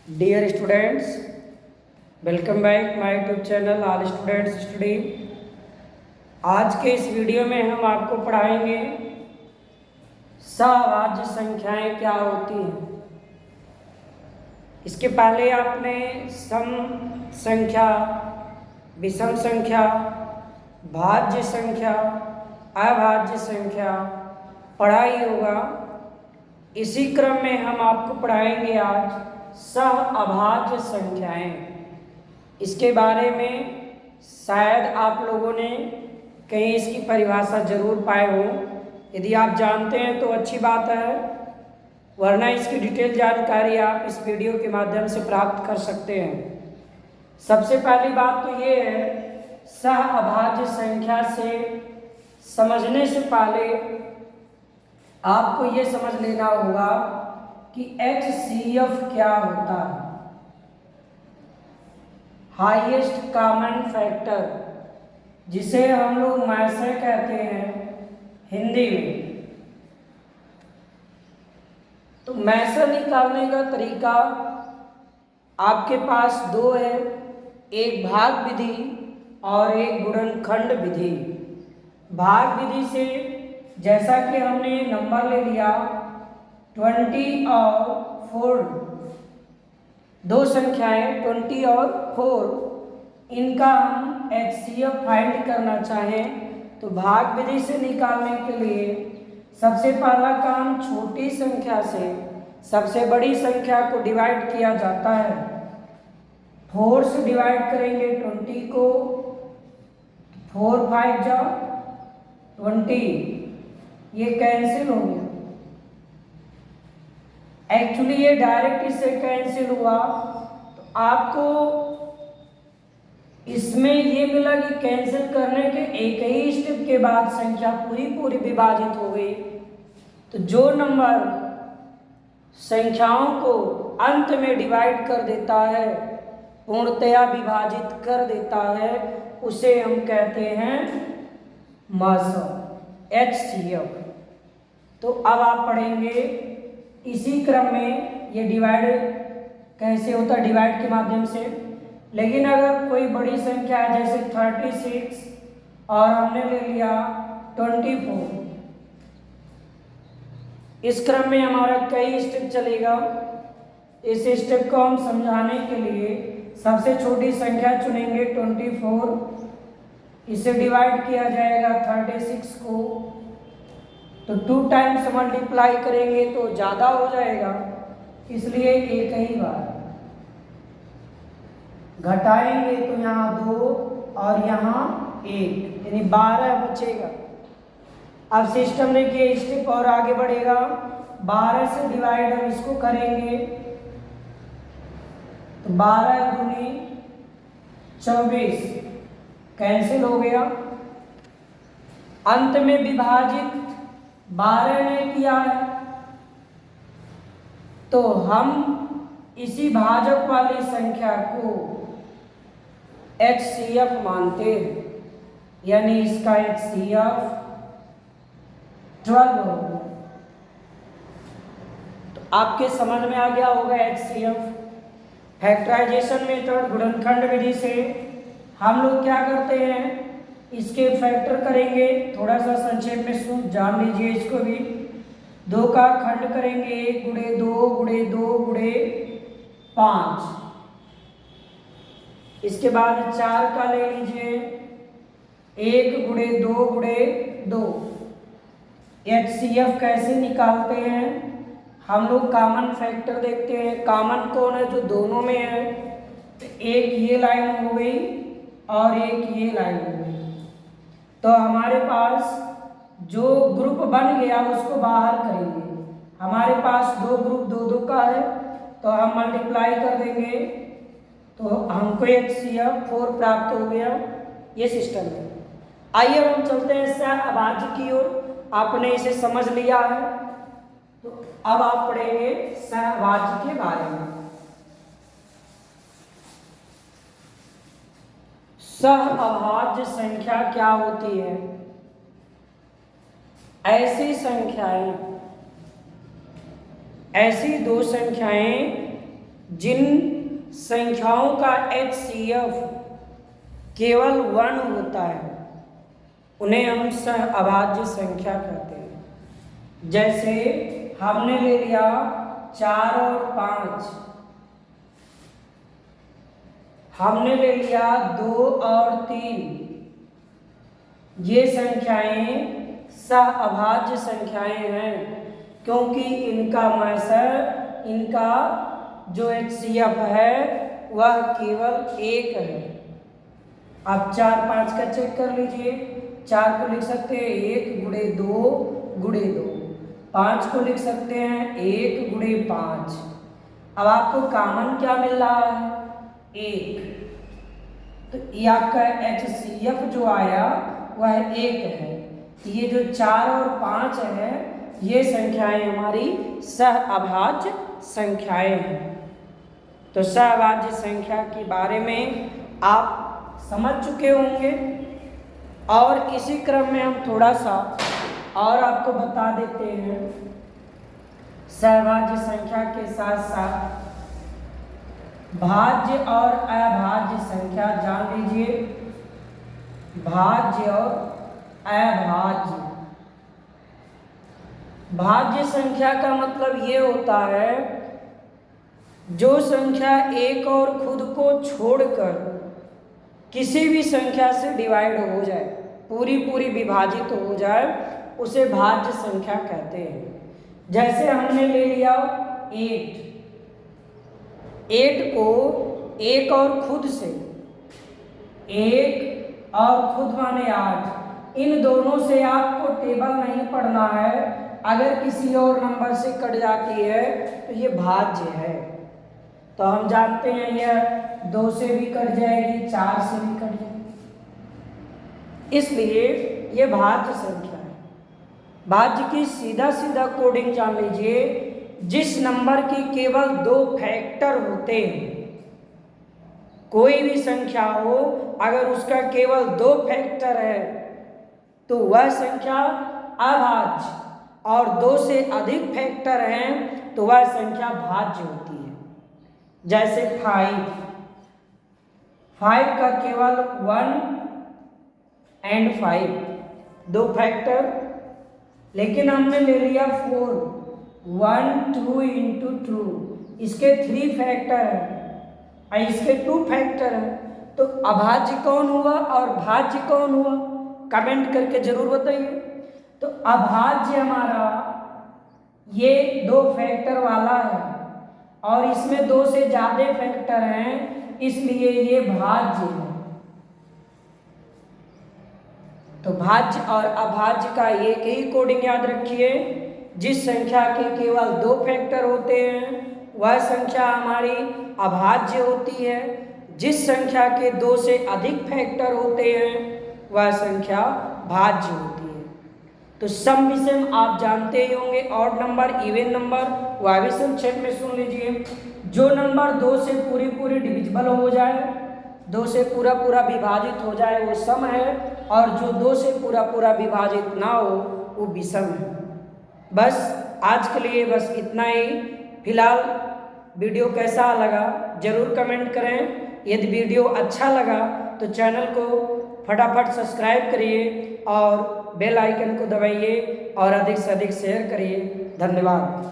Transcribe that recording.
Dear students, welcome back my YouTube channel all students study. आज के इस video में हम आपको पढ़ाएंगे सहभाज्य संख्याएं क्या होती हैं। इसके पहले आपने सम संख्या, विषम संख्या, भाज्य संख्या, अभाज्य संख्या पढ़ा ही होगा। इसी क्रम में हम आपको पढ़ाएंगे आज सहअभाज्य संख्याएं। इसके बारे में शायद आप लोगों ने कहीं इसकी परिभाषा जरूर पाए हो। यदि आप जानते हैं तो अच्छी बात है, वरना इसकी डिटेल जानकारी आप इस वीडियो के माध्यम से प्राप्त कर सकते हैं। सबसे पहली बात तो ये है, सहअभाज्य संख्या से समझने से पहले आपको ये समझ लेना होगा कि HCF क्या होता है। हाईएस्ट कॉमन फैक्टर, जिसे हम लोग मैसे कहते हैं हिंदी में। तो मैसे निकालने का तरीका आपके पास दो है, एक भाग विधि और एक गुणनखंड विधि। भाग विधि से जैसा कि हमने नंबर ले लिया 20 और 4, दो संख्याएं 20 और 4, इनका हम HCF फाइंड करना चाहें तो भाग विधि से निकालने के लिए सबसे पहला काम छोटी संख्या से सबसे बड़ी संख्या को डिवाइड किया जाता है। 4 से डिवाइड करेंगे 20 को, 4 5 जा 20, ये कैंसिल हो गया। एक्चुअली ये डायरेक्ट इससे कैंसिल हुआ, तो आपको इसमें ये मिला कि कैंसिल करने के एक ही स्टेप के बाद संख्या पूरी विभाजित हो गई। तो जो नंबर संख्याओं को अंत में डिवाइड कर देता है, पूर्णतया विभाजित कर देता है, उसे हम कहते हैं मासम, HCF। तो अब आप पढ़ेंगे इसी क्रम में ये डिवाइड कैसे होता है, डिवाइड के माध्यम से। लेकिन अगर कोई बड़ी संख्या है जैसे 36 और हमने ले लिया 24, इस क्रम में हमारा कई स्टेप चलेगा। इस स्टेप को हम समझाने के लिए सबसे छोटी संख्या चुनेंगे 24, इसे डिवाइड किया जाएगा 36 को, तो 2 टाइम्स मल्टीप्लाई करेंगे तो ज़्यादा हो जाएगा, इसलिए एक ही बार घटाएंगे तो यहाँ 2 और यहाँ 1, यानी 12 बचेगा। अब सिस्टम देखिए स्टेप और आगे बढ़ेगा। 12 से डिवाइड हम इसको करेंगे तो 12 दूनी 24, कैंसिल हो गया। अंत में विभाजित 12 ने किया है, तो हम इसी भाजक वाली संख्या को HCF मानते हैं, यानी इसका HCF 12 होगा। तो आपके समझ में आ गया होगा HCF। फैक्टराइजेशन मेथड, गुणनखंड विधि से हम लोग क्या करते हैं, इसके फैक्टर करेंगे। थोड़ा सा संक्षेप में जान लीजिए इसको भी। 2 का खंड करेंगे, 1 गुणे 2 गुणे 2 गुणे 5। इसके बाद 4 का ले लीजिए, 1 गुणे 2 गुणे 2। HCF कैसे निकालते हैं, हम लोग कॉमन फैक्टर देखते हैं। कॉमन कौन है, जो दोनों में है। तो एक ये लाइन हो गई और एक ये लाइन हो गई, तो हमारे पास जो ग्रुप बन गया उसको बाहर करेंगे। हमारे पास 2 ग्रुप 2 का है, तो हम मल्टीप्लाई कर देंगे तो हमको HCF 4 प्राप्त हो गया। ये सिस्टम है। आइए हम चलते हैं सहअभाज्य की ओर। आपने इसे समझ लिया है, तो अब आप पढ़ेंगे सहअभाज्य के बारे में। सहअभाज्य संख्या क्या होती है? ऐसी संख्याएं, ऐसी दो संख्याएं जिन संख्याओं का HCF केवल 1 होता है उन्हें हम अभाज्य संख्या कहते हैं। जैसे हमने ले लिया 4 और 5, हमने ले लिया 2 और 3, ये संख्याएं अभाज्य संख्याएं हैं क्योंकि इनका जो HCF है वह केवल 1 है। आप 4 5 का चेक कर लीजिए। 4 को लिख सकते हैं 1 गुणे 2 गुणे 2, 5 को लिख सकते हैं 1 गुणे 5। अब आपको कॉमन क्या मिल रहा है? 1। तो ये आपका HCF जो आया वह 1 है। ये जो 4 और 5 है ये संख्याएं हमारी सहअभाज्य संख्याएं हैं। तो सहअभाज्य संख्या के बारे में आप समझ चुके होंगे और इसी क्रम में हम थोड़ा सा और आपको बता देते हैं। सहअभाज्य संख्या के साथ साथ भाज्य और अभाज्य संख्या जान लीजिए। भाज्य और अभाज्य। भाज्य संख्या का मतलब ये होता है जो संख्या एक और खुद को छोड़कर किसी भी संख्या से डिवाइड हो जाए, पूरी विभाजित हो जाए, उसे भाज्य संख्या कहते हैं। जैसे हमने ले लिया 8 को एक और खुद से, 1 और खुद माने 8, इन दोनों से आपको टेबल नहीं पढ़ना है। अगर किसी और नंबर से कट जाती है तो ये भाज्य है। तो हम जानते हैं यह 2 से भी कट जाएगी, 4 से भी कट जाएगी, इसलिए ये भाज्य संख्या है। भाज्य की सीधा कोडिंग जान लीजिए। जिस नंबर की केवल 2 फैक्टर होते हैं, कोई भी संख्या हो अगर उसका केवल 2 फैक्टर है तो वह संख्या अभाज्य, और 2 से अधिक फैक्टर हैं तो वह संख्या भाज्य होती है। जैसे 5 का केवल 1 और 5 2 फैक्टर, लेकिन हमने ले लिया 4, 1 2 into 2, इसके 3 फैक्टर हैं और इसके 2 फैक्टर हैं। तो अभाज्य कौन हुआ और भाज्य कौन हुआ? कमेंट करके जरूर बताइए। तो अभाज्य हमारा ये 2 फैक्टर वाला है और इसमें 2 से ज्यादा फैक्टर हैं, इसलिए ये भाज्य है। तो भाज्य और अभाज्य का एक ही कोडिंग याद रखिए। जिस संख्या के केवल 2 फैक्टर होते हैं वह संख्या हमारी अभाज्य होती है। जिस संख्या के 2 से अधिक फैक्टर होते हैं वह संख्या भाज्य होती है। तो सम विषम आप जानते ही होंगे, ऑड नंबर, इवन नंबर, वह भी संक्षेप में सुन लीजिए। जो नंबर 2 से पूरी डिविजिबल हो जाए, 2 से पूरा विभाजित हो जाए वो सम है, और जो 2 से पूरा विभाजित ना हो वो विषम है। बस आज के लिए बस इतना ही। फिलहाल वीडियो कैसा लगा जरूर कमेंट करें। यदि वीडियो अच्छा लगा तो चैनल को फटाफट सब्सक्राइब करिए और बेल आइकन को दबाइए और अधिक से अधिक शेयर करिए। धन्यवाद।